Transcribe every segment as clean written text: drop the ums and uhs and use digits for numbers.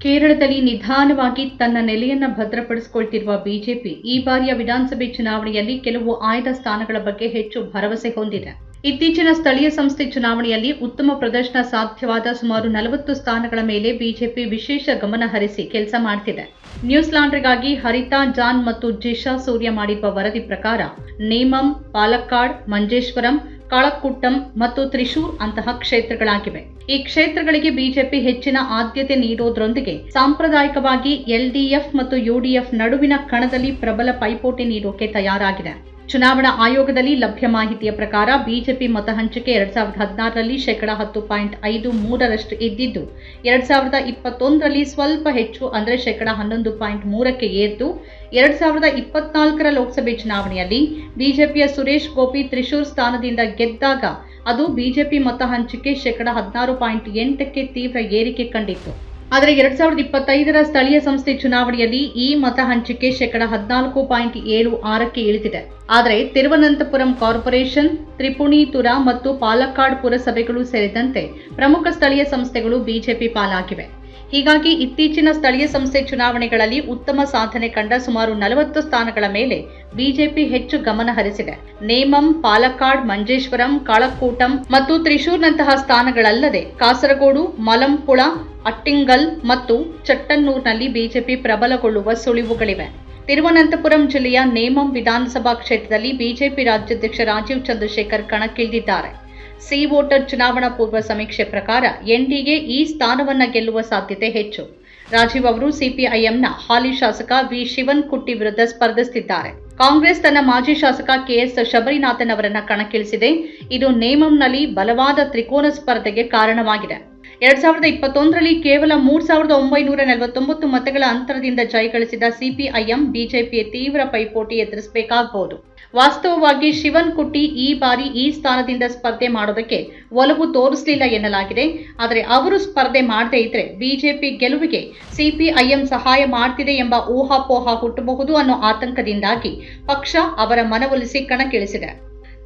ಕೇರಳದಲ್ಲಿ ನಿಧಾನವಾಗಿ ತನ್ನ ನೆಲೆಯನ್ನು ಭದ್ರಪಡಿಸಿಕೊಳ್ತಿರುವ ಬಿಜೆಪಿ ಈ ಬಾರಿಯ ವಿಧಾನಸಭೆ ಚುನಾವಣೆಯಲ್ಲಿ ಕೆಲವು ಆಯ್ದ ಸ್ಥಾನಗಳ ಬಗ್ಗೆ ಹೆಚ್ಚು ಭರವಸೆ ಹೊಂದಿದೆ. ಇತ್ತೀಚಿನ ಸ್ಥಳೀಯ ಸಂಸ್ಥೆ ಚುನಾವಣೆಯಲ್ಲಿ ಉತ್ತಮ ಪ್ರದರ್ಶನ ಸಾಧ್ಯವಾದ ಸುಮಾರು 40 ಸ್ಥಾನಗಳ ಮೇಲೆ ಬಿಜೆಪಿ ವಿಶೇಷ ಗಮನ ಹರಿಸಿ ಕೆಲಸ ಮಾಡ್ತಿದೆ. ನ್ಯೂಸ್ ಲಾಂಡ್ರಿಗಾಗಿ ಹರಿತಾ ಜಾನ್ ಮತ್ತು ಜಿಶಾ ಸೂರ್ಯ ಮಾಡಿರುವ ವರದಿ ಪ್ರಕಾರ ನೇಮಂ, ಪಾಲಕ್ಕಾಡ್, ಮಂಜೇಶ್ವರಂ, ಕಾಳಕ್ಕುಟ್ಟಂ ಮತ್ತು ತ್ರಿಶೂರ್ ಅಂತಹ ಕ್ಷೇತ್ರಗಳಾಗಿವೆ. ಈ ಕ್ಷೇತ್ರಗಳಿಗೆ ಬಿಜೆಪಿ ಹೆಚ್ಚಿನ ಆದ್ಯತೆ ನೀಡೋದ್ರೊಂದಿಗೆ ಸಾಂಪ್ರದಾಯಿಕವಾಗಿ ಎಲ್ಡಿಎಫ್ ಮತ್ತು ಯುಡಿಎಫ್ ನಡುವಿನ ಕಣದಲ್ಲಿ ಪ್ರಬಲ ಪೈಪೋಟಿ ನೀಡೋಕೆ ತಯಾರಾಗಿದೆ. ಚುನಾವಣಾ ಆಯೋಗದಲ್ಲಿ ಲಭ್ಯ ಮಾಹಿತಿಯ ಪ್ರಕಾರ ಬಿಜೆಪಿ ಮತ ಹಂಚಿಕೆ 2016ರಲ್ಲಿ 10.53% ಇದ್ದಿದ್ದು 2021ರಲ್ಲಿ ಸ್ವಲ್ಪ ಹೆಚ್ಚು ಅಂದರೆ 11.3ಕ್ಕೆ ಏರಿತು. 2024ರ ಲೋಕಸಭೆ ಚುನಾವಣೆಯಲ್ಲಿ ಬಿಜೆಪಿಯ ಸುರೇಶ್ ಗೋಪಿ ತ್ರಿಶೂರ್ ಸ್ಥಾನದಿಂದ ಗೆದ್ದಾಗ ಅದು ಬಿಜೆಪಿ ಮತ ಹಂಚಿಕೆ 16.8ಕ್ಕೆ ತೀವ್ರ ಏರಿಕೆ ಕಂಡಿತ್ತು. ಆದರೆ 2025ರ ಸ್ಥಳೀಯ ಸಂಸ್ಥೆ ಚುನಾವಣೆಯಲ್ಲಿ ಈ ಮತ ಹಂಚಿಕೆ 14.76ಕ್ಕೆ ಇಳಿದಿದೆ. ಆದರೆ ತಿರುವನಂತಪುರಂ ಕಾರ್ಪೊರೇಷನ್, ತ್ರಿಪುಣಿತುರ ಮತ್ತು ಪಾಲಕ್ಕಾಡ್ ಪುರಸಭೆಗಳು ಸೇರಿದಂತೆ ಪ್ರಮುಖ ಸ್ಥಳೀಯ ಸಂಸ್ಥೆಗಳು ಬಿಜೆಪಿ ಪಾಲಾಗಿವೆ. ಹೀಗಾಗಿ ಇತ್ತೀಚಿನ ಸ್ಥಳೀಯ ಸಂಸ್ಥೆ ಚುನಾವಣೆಗಳಲ್ಲಿ ಉತ್ತಮ ಸಾಧನೆ ಕಂಡ ಸುಮಾರು 40 ಸ್ಥಾನಗಳ ಮೇಲೆ ಬಿಜೆಪಿ ಹೆಚ್ಚು ಗಮನ ಹರಿಸಿದೆ. ನೇಮಂ, ಪಾಲಕ್ಕಾಡ್, ಮಂಜೇಶ್ವರಂ, ಕಾಳಕ್ಕೂಟಂ ಮತ್ತು ತ್ರಿಶೂರ್ನಂತಹ ಸ್ಥಾನಗಳಲ್ಲದೆ ಕಾಸರಗೋಡು, ಮಲಂಪುಳ, ಅಟ್ಟಿಂಗಲ್ ಮತ್ತು ಚಟ್ಟನ್ನೂರ್ನಲ್ಲಿ ಬಿಜೆಪಿ ಪ್ರಬಲಗೊಳ್ಳುವ ಸುಳಿವುಗಳಿವೆ. ತಿರುವನಂತಪುರಂ ಜಿಲ್ಲೆಯ ನೇಮಂ ವಿಧಾನಸಭಾ ಕ್ಷೇತ್ರದಲ್ಲಿ ಬಿಜೆಪಿ ರಾಜ್ಯಾಧ್ಯಕ್ಷ ರಾಜೀವ್ ಚಂದ್ರಶೇಖರ್ ಕಣಕ್ಕಿಳಿದಿದ್ದಾರೆ. ಸಿ ವೋಟರ್ ಚುನಾವಣಾ ಪೂರ್ವ ಸಮೀಕ್ಷೆ ಪ್ರಕಾರ ಎನ್ಡಿಎ ಈ ಸ್ಥಾನವನ್ನ ಗೆಲ್ಲುವ ಸಾಧ್ಯತೆ ಹೆಚ್ಚು. ರಾಜೀವ್ ಅವರು ಸಿಪಿಐಎಂನ ಹಾಲಿ ಶಾಸಕ ವಿ ಶಿವನ್ಕುಟ್ಟಿ ವಿರುದ್ಧ ಸ್ಪರ್ಧಿಸುತ್ತಿದ್ದಾರೆ. ಕಾಂಗ್ರೆಸ್ ತನ್ನ ಮಾಜಿ ಶಾಸಕ ಕೆಎಸ್ ಶಬರಿನಾಥನ್ ಅವರನ್ನ ಕಣಕ್ಕಿಳಿಸಿದೆ. ಇದು ನೇಮಂನಲ್ಲಿ ಬಲವಾದ ತ್ರಿಕೋನ ಸ್ಪರ್ಧೆಗೆ ಕಾರಣವಾಗಿದೆ. 2021ರಲ್ಲಿ ಕೇವಲ 3,949 ಮತಗಳ ಅಂತರದಿಂದ ಜಯಗಳಿಸಿದ ಸಿಪಿಐಎಂ ಬಿಜೆಪಿಯ ತೀವ್ರ ಪೈಪೋಟಿ ಎದುರಿಸಬೇಕಾಗಬಹುದು. ವಾಸ್ತವವಾಗಿ ಶಿವನ್ಕುಟ್ಟಿ ಈ ಬಾರಿ ಈ ಸ್ಥಾನದಿಂದ ಸ್ಪರ್ಧೆ ಮಾಡೋದಕ್ಕೆ ಒಲವು ತೋರಿಸಲಿಲ್ಲ ಎನ್ನಲಾಗಿದೆ. ಆದರೆ ಅವರು ಸ್ಪರ್ಧೆ ಮಾಡದೇ ಇದ್ರೆ ಬಿಜೆಪಿ ಗೆಲುವಿಗೆ ಸಿಪಿಐಎಂ ಸಹಾಯ ಮಾಡ್ತಿದೆ ಎಂಬ ಊಹಾಪೋಹ ಹುಟ್ಟಬಹುದು ಅನ್ನೋ ಆತಂಕದಿಂದಾಗಿ ಪಕ್ಷ ಅವರ ಮನವೊಲಿಸಿ ಕಣಕ್ಕಿಳಿಸಿದೆ.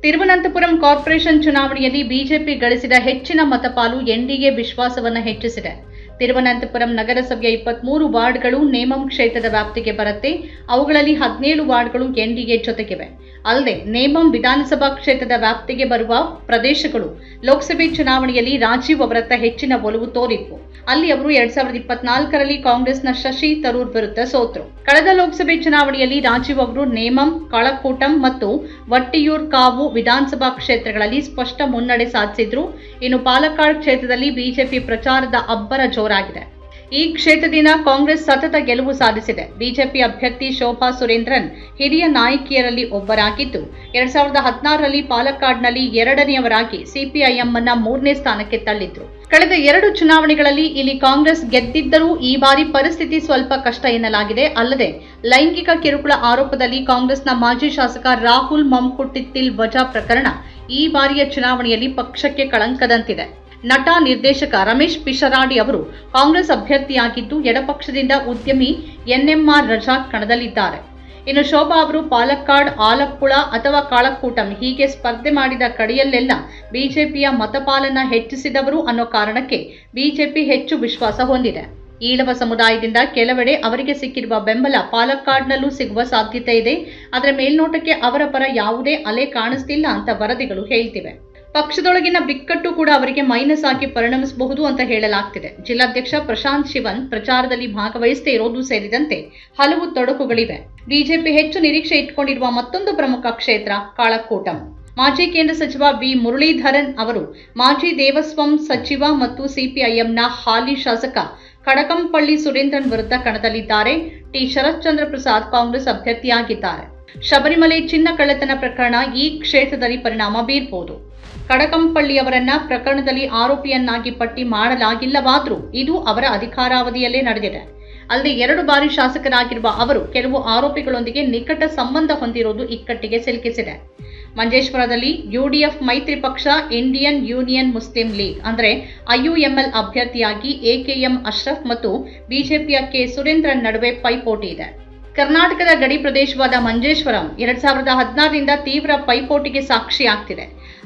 ತಿರುವನಂತಪುರಂ ಕಾರ್ಪೊರೇಷನ್ ಚುನಾವಣೆಯಲ್ಲಿ ಬಿಜೆಪಿ ಗಳಿಸಿದ ಹೆಚ್ಚಿನ ಮತಪಾಲು ಎನ್ಡಿಎ ವಿಶ್ವಾಸವನ್ನು ಹೆಚ್ಚಿಸಿದೆ. ತಿರುವನಂತಪುರಂ ನಗರಸಭೆಯ 23 ವಾರ್ಡ್ಗಳು ನೇಮಂ ಕ್ಷೇತ್ರದ ವ್ಯಾಪ್ತಿಗೆ ಬರುತ್ತೆ. ಅವುಗಳಲ್ಲಿ 17 ವಾರ್ಡ್ಗಳು ಎನ್ಡಿಎ ಜೊತೆಗಿವೆ. ಅಲ್ಲದೆ ನೇಮಂ ವಿಧಾನಸಭಾ ಕ್ಷೇತ್ರದ ವ್ಯಾಪ್ತಿಗೆ ಬರುವ ಪ್ರದೇಶಗಳು ಲೋಕಸಭೆ ಚುನಾವಣೆಯಲ್ಲಿ ರಾಜೀವ್ ಅವರತ್ತ ಹೆಚ್ಚಿನ ಒಲವು ತೋರಿದ್ವು. ಅಲ್ಲಿ ಅವರು 2024ರಲ್ಲಿ ಕಾಂಗ್ರೆಸ್ನ ಶಶಿ ತರೂರ್ ವಿರುದ್ಧ ಸೋತರು. ಕಳೆದ ಲೋಕಸಭೆ ಚುನಾವಣೆಯಲ್ಲಿ ರಾಜೀವ್ ಅವರು ನೇಮಂ, ಕಾಳಕ್ಕೂಟಂ ಮತ್ತು ವಟ್ಟಿಯೂರ್ ಕಾವು ವಿಧಾನಸಭಾ ಕ್ಷೇತ್ರಗಳಲ್ಲಿ ಸ್ಪಷ್ಟ ಮುನ್ನಡೆ ಸಾಧಿಸಿದ್ರು. ಇನ್ನು ಪಾಲಕ್ಕಾಡ್ ಕ್ಷೇತ್ರದಲ್ಲಿ ಬಿಜೆಪಿ ಪ್ರಚಾರದ ಅಬ್ಬರ ಜೋರಾಗಿದೆ. ಈ ಕ್ಷೇತ್ರದಿಂದ ಕಾಂಗ್ರೆಸ್ ಸತತ ಗೆಲುವು ಸಾಧಿಸಿದೆ. ಬಿಜೆಪಿ ಅಭ್ಯರ್ಥಿ ಶೋಭಾ ಸುರೇಂದ್ರನ್ ಹಿರಿಯ ನಾಯಕಿಯರಲ್ಲಿ ಒಬ್ಬರಾಗಿದ್ದು 2016ರಲ್ಲಿ ಪಾಲಕ್ಕಾಡ್ನಲ್ಲಿ 2ನೇಯವರಾಗಿ ಸಿಪಿಐಎಂ ಅನ್ನ 3ನೇ ಸ್ಥಾನಕ್ಕೆ ತಳ್ಳಿದ್ರು. ಕಳೆದ 2 ಚುನಾವಣೆಗಳಲ್ಲಿ ಇಲ್ಲಿ ಕಾಂಗ್ರೆಸ್ ಗೆದ್ದಿದ್ದರೂ ಈ ಬಾರಿ ಪರಿಸ್ಥಿತಿ ಸ್ವಲ್ಪ ಕಷ್ಟ ಎನ್ನಲಾಗಿದೆ. ಅಲ್ಲದೆ ಲೈಂಗಿಕ ಕಿರುಕುಳ ಆರೋಪದಲ್ಲಿ ಕಾಂಗ್ರೆಸ್ನ ಮಾಜಿ ಶಾಸಕ ರಾಹುಲ್ ಮಮ್ಕುಟ್ಟಿತ್ತಿಲ್ ವಜಾ ಪ್ರಕರಣ ಈ ಬಾರಿಯ ಚುನಾವಣೆಯಲ್ಲಿ ಪಕ್ಷಕ್ಕೆ ಕಳಂಕದಂತಿದೆ. ನಟ ನಿರ್ದೇಶಕ ರಮೇಶ್ ಪಿಶರಾಡಿ ಅವರು ಕಾಂಗ್ರೆಸ್ ಅಭ್ಯರ್ಥಿಯಾಗಿದ್ದು ಎಡಪಕ್ಷದಿಂದ ಉದ್ಯಮಿ ಎನ್ಎಂಆರ್ ರಜಾಕ್ ಕಣದಲ್ಲಿದ್ದಾರೆ. ಇನ್ನು ಶೋಭಾ ಅವರು ಪಾಲಕ್ಕಾಡ್, ಆಲಪ್ಪುಳ ಅಥವಾ ಕಾಳಕ್ಕೂಟಂ ಹೀಗೆ ಸ್ಪರ್ಧೆ ಮಾಡಿದ ಕಡೆಯಲ್ಲೆಲ್ಲ ಬಿಜೆಪಿಯ ಮತಪಾಲನ್ನ ಹೆಚ್ಚಿಸಿದವರು ಅನ್ನೋ ಕಾರಣಕ್ಕೆ ಬಿಜೆಪಿ ಹೆಚ್ಚು ವಿಶ್ವಾಸ ಹೊಂದಿದೆ. ಈಳವ ಸಮುದಾಯದಿಂದ ಕೆಲವೆಡೆ ಅವರಿಗೆ ಸಿಕ್ಕಿರುವ ಬೆಂಬಲ ಪಾಲಕ್ಕಾಡ್ನಲ್ಲೂ ಸಿಗುವ ಸಾಧ್ಯತೆ ಇದೆ. ಆದರೆ ಮೇಲ್ನೋಟಕ್ಕೆ ಅವರ ಪರ ಯಾವುದೇ ಅಲೆ ಕಾಣಿಸ್ತಿಲ್ಲ ಅಂತ ವರದಿಗಳು ಹೇಳ್ತಿವೆ. ಪಕ್ಷದೊಳಗಿನ ಬಿಕ್ಕಟ್ಟು ಕೂಡ ಅವರಿಗೆ ಮೈನಸ್ ಆಗಿ ಪರಿಣಮಿಸಬಹುದು ಅಂತ ಹೇಳಲಾಗ್ತಿದೆ. ಜಿಲ್ಲಾಧ್ಯಕ್ಷ ಪ್ರಶಾಂತ್ ಶಿವನ್ ಪ್ರಚಾರದಲ್ಲಿ ಭಾಗವಹಿಸದೇ ಇರೋದು ಸೇರಿದಂತೆ ಹಲವು ತೊಡಕುಗಳಿವೆ. ಬಿಜೆಪಿ ಹೆಚ್ಚು ನಿರೀಕ್ಷೆ ಇಟ್ಕೊಂಡಿರುವ ಮತ್ತೊಂದು ಪ್ರಮುಖ ಕ್ಷೇತ್ರ ಕಾಳಕ್ಕೂಟಂ. ಮಾಜಿ ಕೇಂದ್ರ ಸಚಿವ ವಿ ಮುರಳೀಧರನ್ ಅವರು ಮಾಜಿ ದೇವಸ್ವಂ ಸಚಿವ ಮತ್ತು ಸಿಪಿಐಎಂನ ಹಾಲಿ ಶಾಸಕ ಕಡಕಂಪಳ್ಳಿ ಸುರೇಂದ್ರನ್ ವಿರುದ್ಧ ಕಣದಲ್ಲಿದ್ದಾರೆ. ಟಿ ಶರತ್ ಚಂದ್ರ ಪ್ರಸಾದ್ ಕಾಂಗ್ರೆಸ್ ಅಭ್ಯರ್ಥಿಯಾಗಿದ್ದಾರೆ. ಶಬರಿಮಲೆ ಚಿನ್ನ ಕಳ್ಳತನ ಪ್ರಕರಣ ಈ ಕ್ಷೇತ್ರದಲ್ಲಿ ಪರಿಣಾಮ ಬೀರಬಹುದು. ಕಡಕಂಪಳ್ಳಿಯವರನ್ನ ಪ್ರಕರಣದಲ್ಲಿ ಆರೋಪಿಯನ್ನಾಗಿ ಪಟ್ಟಿ ಮಾಡಲಾಗಿಲ್ಲವಾದರೂ ಇದು ಅವರ ಅಧಿಕಾರಾವಧಿಯಲ್ಲೇ ನಡೆದಿದೆ. ಅಲ್ಲದೆ 2 ಬಾರಿ ಶಾಸಕರಾಗಿರುವ ಅವರು ಕೆಲವು ಆರೋಪಿಗಳೊಂದಿಗೆ ನಿಕಟ ಸಂಬಂಧ ಹೊಂದಿರುವುದು ಇಕ್ಕಟ್ಟಿಗೆ ಸಿಲುಕಿಸಿದೆ. ಮಂಜೇಶ್ವರದಲ್ಲಿ ಯುಡಿಎಫ್ ಮೈತ್ರಿ ಪಕ್ಷ ಇಂಡಿಯನ್ ಯೂನಿಯನ್ ಮುಸ್ಲಿಂ ಲೀಗ್ ಅಂದರೆ ಐಯುಎಂಎಲ್ ಅಭ್ಯರ್ಥಿಯಾಗಿ ಎಕೆಎಂ ಅಶ್ರಫ್ ಮತ್ತು ಬಿಜೆಪಿಯ ಕೆ ಸುರೇಂದ್ರನ್ ನಡುವೆ ಪೈಪೋಟಿ ಇದೆ. ಕರ್ನಾಟಕದ ಗಡಿ ಪ್ರದೇಶವಾದ ಮಂಜೇಶ್ವರಂ 2016ರಿಂದ ತೀವ್ರ ಪೈಪೋಟಿಗೆ ಸಾಕ್ಷಿಯಾಗ್ತಿದೆ.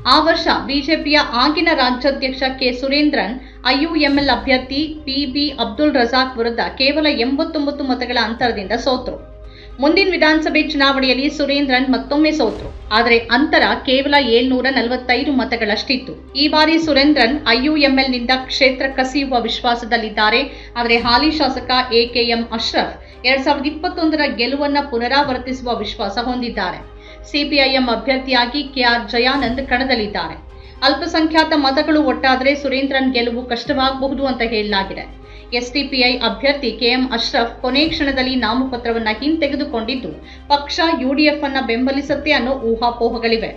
ಆ ವರ್ಷ ಬಿಜೆಪಿಯ ಆಗಿನ ರಾಜ್ಯಾಧ್ಯಕ್ಷ ಕೆ ಸುರೇಂದ್ರನ್ ಐಯುಎಂಎಲ್ ಅಭ್ಯರ್ಥಿ ಪಿಬಿ ಅಬ್ದುಲ್ ರಜಾಕ್ ವಿರುದ್ಧ ಕೇವಲ 89 ಮತಗಳ ಅಂತರದಿಂದ ಸೋತರು. ಮುಂದಿನ ವಿಧಾನಸಭೆ ಚುನಾವಣೆಯಲ್ಲಿ ಸುರೇಂದ್ರನ್ ಮತ್ತೊಮ್ಮೆ ಸೋತರು. ಆದರೆ ಅಂತರ ಕೇವಲ 745 ಮತಗಳಷ್ಟಿತ್ತು. ಈ ಬಾರಿ ಸುರೇಂದ್ರನ್ ಐಯುಎಂಎಲ್ನಿಂದ ಕ್ಷೇತ್ರ ಕಸಿಯುವ ವಿಶ್ವಾಸದಲ್ಲಿದ್ದಾರೆ. ಆದರೆ ಹಾಲಿ ಶಾಸಕ ಎಕೆಎಂ ಅಶ್ರಫ್ 2021ರ ಗೆಲುವನ್ನ ಪುನರಾವರ್ತಿಸುವ ವಿಶ್ವಾಸ ಹೊಂದಿದ್ದಾರೆ. ಸಿಪಿಐಎಂ ಅಭ್ಯರ್ಥಿಯಾಗಿ ಕೆಆರ್ ಜಯಾನಂದ್ ಕಣದಲ್ಲಿದ್ದಾರೆ. ಅಲ್ಪಸಂಖ್ಯಾತ ಮತಗಳು ಒಟ್ಟಾದರೆ ಸುರೇಂದ್ರನ್ ಗೆಲುವು ಕಷ್ಟವಾಗಬಹುದು ಅಂತ ಹೇಳಲಾಗಿದೆ. ಎಸ್ಡಿಪಿಐ ಅಭ್ಯರ್ಥಿ ಕೆಎಂ ಅಶ್ರಫ್ ಕೊನೆ ಕ್ಷಣದಲ್ಲಿ ನಾಮಪತ್ರವನ್ನ ಹಿಂತೆಗೆದುಕೊಂಡಿದ್ದು ಪಕ್ಷ ಯುಡಿಎಫ್ ಅನ್ನ ಬೆಂಬಲಿಸುತ್ತೆ ಅನ್ನೋ ಊಹಾಪೋಹಗಳಿವೆ.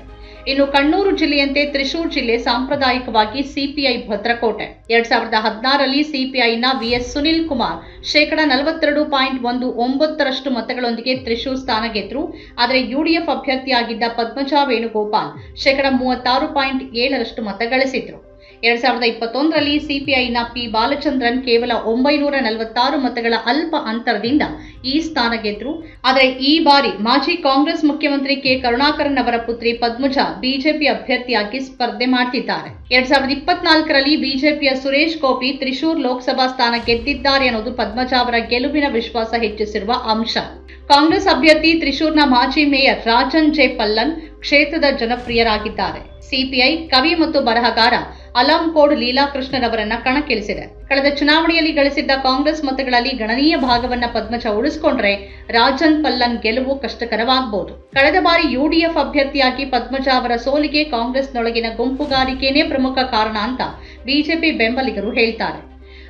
ಇನ್ನು ಕಣ್ಣೂರು ಜಿಲ್ಲೆಯಂತೆ ತ್ರಿಶೂರ್ ಜಿಲ್ಲೆ ಸಾಂಪ್ರದಾಯಿಕವಾಗಿ ಸಿಪಿಐ ಭದ್ರಕೋಟೆ. 2016ರಲ್ಲಿ ಸಿಪಿಐನ ವಿಎಸ್ ಸುನಿಲ್ ಕುಮಾರ್ 42.19% ಮತಗಳೊಂದಿಗೆ ತ್ರಿಶೂರ್ ಸ್ಥಾನ ಗೆದ್ರು. ಆದರೆ ಯುಡಿಎಫ್ ಅಭ್ಯರ್ಥಿಯಾಗಿದ್ದ ಪದ್ಮಜಾ ವೇಣುಗೋಪಾಲ್ 36.7% ಮತ ಗಳಿಸಿದ್ರು. 2021ರಲ್ಲಿ ಸಿಪಿಐನ ಪಿ ಬಾಲಚಂದ್ರನ್ ಕೇವಲ 946 ಮತಗಳ ಅಲ್ಪ ಅಂತರದಿಂದ ಈ ಸ್ಥಾನ ಗೆದ್ರು. ಆದರೆ ಈ ಬಾರಿ ಮಾಜಿ ಕಾಂಗ್ರೆಸ್ ಮುಖ್ಯಮಂತ್ರಿ ಕೆ ಕರುಣಾಕರನ್ ಅವರ ಪುತ್ರಿ ಪದ್ಮಜಾ ಬಿಜೆಪಿ ಅಭ್ಯರ್ಥಿಯಾಗಿ ಸ್ಪರ್ಧೆ ಮಾಡ್ತಿದ್ದಾರೆ. 2024ರಲ್ಲಿ ಬಿಜೆಪಿಯ ಸುರೇಶ್ ಗೋಪಿ ತ್ರಿಶೂರ್ ಲೋಕಸಭಾ ಸ್ಥಾನ ಗೆದ್ದಿದ್ದಾರೆ ಅನ್ನೋದು ಪದ್ಮಜಾ ಅವರ ಗೆಲುವಿನ ವಿಶ್ವಾಸ ಹೆಚ್ಚಿಸಿರುವ ಅಂಶ. ಕಾಂಗ್ರೆಸ್ ಅಭ್ಯರ್ಥಿ ತ್ರಿಶೂರ್ನ ಮಾಜಿ ಮೇಯರ್ ರಾಜನ್ ಜೆ ಪಲ್ಲನ್ ಕ್ಷೇತ್ರದ ಜನಪ್ರಿಯರಾಗಿದ್ದಾರೆ. ಸಿಪಿಐ ಕವಿ ಮತ್ತು ಬರಹಗಾರ ಅಲಂಕೋಡ್ ಲೀಲಾಕೃಷ್ಣರವರನ್ನ ಕಣಕ್ಕಿಳಿಸಿದೆ. ಕಳೆದ ಚುನಾವಣೆಯಲ್ಲಿ ಗಳಿಸಿದ್ದ ಕಾಂಗ್ರೆಸ್ ಮತಗಳಲ್ಲಿ ಗಣನೀಯ ಭಾಗವನ್ನ ಪದ್ಮಜಾ ಉಳಿಸಿಕೊಂಡ್ರೆ ರಾಜನ್ ಪಲ್ಲನ್ ಗೆಲುವು ಕಷ್ಟಕರವಾಗಬಹುದು. ಕಳೆದ ಬಾರಿ ಯುಡಿಎಫ್ ಅಭ್ಯರ್ಥಿಯಾಗಿ ಪದ್ಮಜಾ ಅವರ ಸೋಲಿಗೆ ಕಾಂಗ್ರೆಸ್ನೊಳಗಿನ ಗುಂಪುಗಾರಿಕೆನೇ ಪ್ರಮುಖ ಕಾರಣ ಅಂತ ಬಿಜೆಪಿ ಬೆಂಬಲಿಗರು ಹೇಳ್ತಾರೆ.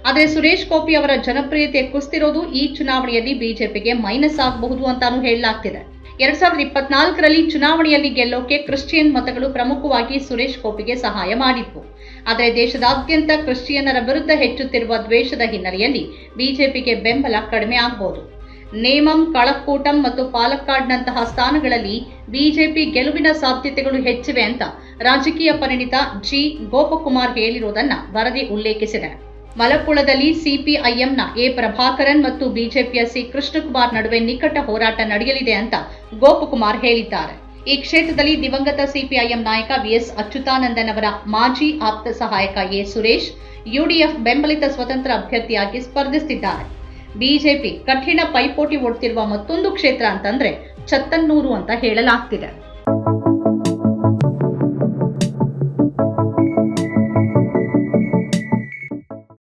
ಆದರೆ ಸುರೇಶ್ ಗೋಪಿ ಅವರ ಜನಪ್ರಿಯತೆ ಕುಸಿತಿರೋದು ಈ ಚುನಾವಣೆಯಲ್ಲಿ ಬಿಜೆಪಿಗೆ ಮೈನಸ್ ಆಗಬಹುದು ಅಂತಾನೂ ಹೇಳಲಾಗ್ತಿದೆ. 2024ರಲ್ಲಿ ಚುನಾವಣೆಯಲ್ಲಿ ಗೆಲ್ಲೋಕೆ ಕ್ರಿಶ್ಚಿಯನ್ ಮತಗಳು ಪ್ರಮುಖವಾಗಿ ಸುರೇಶ್ ಗೋಪಿಗೆ ಸಹಾಯ ಮಾಡಿದ್ವು. ಆದರೆ ದೇಶದಾದ್ಯಂತ ಕ್ರಿಶ್ಚಿಯನ್ನರ ವಿರುದ್ಧ ಹೆಚ್ಚುತ್ತಿರುವ ದ್ವೇಷದ ಹಿನ್ನೆಲೆಯಲ್ಲಿ ಬಿಜೆಪಿಗೆ ಬೆಂಬಲ ಕಡಿಮೆ ಆಗಬಹುದು. ನೇಮಂ, ಕಳಕ್ಕೂಟಂ ಮತ್ತು ಪಾಲಕ್ಕಾಡ್ನಂತಹ ಸ್ಥಾನಗಳಲ್ಲಿ ಬಿಜೆಪಿ ಗೆಲುವಿನ ಸಾಧ್ಯತೆಗಳು ಹೆಚ್ಚಿವೆ ಅಂತ ರಾಜಕೀಯ ಪರಿಣಿತ ಜಿ ಗೋಪಕುಮಾರ್ ಹೇಳಿರುವುದನ್ನ ವರದಿ ಉಲ್ಲೇಖಿಸಿದೆ. ಮಲಪ್ಪುಳದಲ್ಲಿ ಸಿಪಿಐಎಂನ ಎ ಪ್ರಭಾಕರನ್ ಮತ್ತು ಬಿಜೆಪಿಯ ಸಿ ಕೃಷ್ಣಕುಮಾರ್ ನಡುವೆ ನಿಕಟ ಹೋರಾಟ ನಡೆಯಲಿದೆ ಅಂತ ಗೋಪಕುಮಾರ್ ಹೇಳಿದ್ದಾರೆ. ಈ ಕ್ಷೇತ್ರದಲ್ಲಿ ದಿವಂಗತ ಸಿಪಿಐಎಂ ನಾಯಕ ವಿಎಸ್ ಅಚ್ಯುತಾನಂದನ್ ಅವರ ಮಾಜಿ ಆಪ್ತ ಸಹಾಯಕ ಎ ಸುರೇಶ್ ಯುಡಿಎಫ್ ಬೆಂಬಲಿತ ಸ್ವತಂತ್ರ ಅಭ್ಯರ್ಥಿಯಾಗಿ ಸ್ಪರ್ಧಿಸುತ್ತಿದ್ದಾರೆ. ಬಿಜೆಪಿ ಕಠಿಣ ಪೈಪೋಟಿ ಒಡ್ತಿರುವ ಮತ್ತೊಂದು ಕ್ಷೇತ್ರ ಅಂತಂದ್ರೆ ಚತ್ತನ್ನೂರು ಅಂತ ಹೇಳಲಾಗ್ತಿದೆ.